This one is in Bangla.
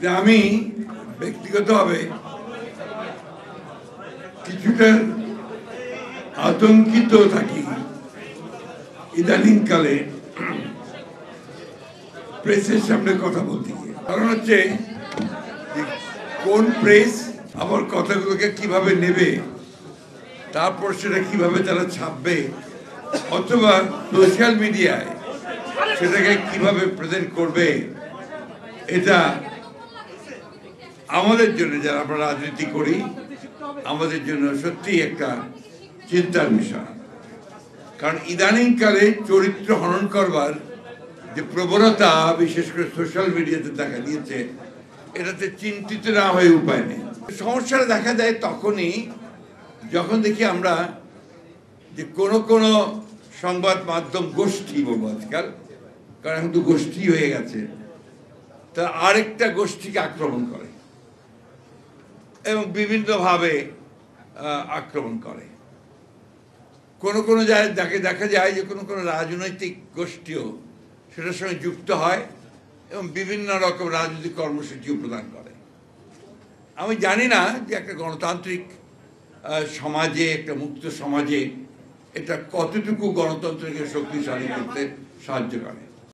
যে আমি ব্যক্তিগতভাবে কিছুটা আতঙ্কিত থাকি ইদানিংকালে প্রেসের সামনে কথা বলতে গিয়ে। কারণ হচ্ছে কোন প্রেস আমার কথাগুলোকে কিভাবে নেবে, তারপর সেটা কিভাবে তারা ছাপবে, অথবা সোশ্যাল মিডিয়ায় সেটাকে কিভাবে প্রেজেন্ট করবে, এটা আমাদের জন্য যারা আমরা রাজনীতি করি আমাদের জন্য সত্যিই একটা চিন্তার বিষয়। কারণ ইদানিংকালে চরিত্র হনন করবার যে প্রবণতা বিশেষ করে সোশ্যাল মিডিয়াতে দেখা দিয়েছে, এটাতে চিন্তিত না হয়ে উপায় নেই। সমস্যাটা দেখা দেয় তখনই যখন দেখি আমরা যে কোনো সংবাদ মাধ্যম গোষ্ঠী বলবো আজকাল, কারণ এখন তো গোষ্ঠী হয়ে গেছে, তা আরেকটা গোষ্ঠীকে আক্রমণ করে এবং বিভিন্নভাবে আক্রমণ করে। কোনো জায়গায় দেখা যায় যে কোনো রাজনৈতিক গোষ্ঠীও সেটার সঙ্গে যুক্ত হয় এবং বিভিন্ন রকম রাজনৈতিক কর্মসূচিও প্রদান করে। আমি জানি না যে একটা গণতান্ত্রিক সমাজে, একটা মুক্ত সমাজে এটা কতটুকু গণতন্ত্রকে শক্তিশালী করতে সাহায্য করে।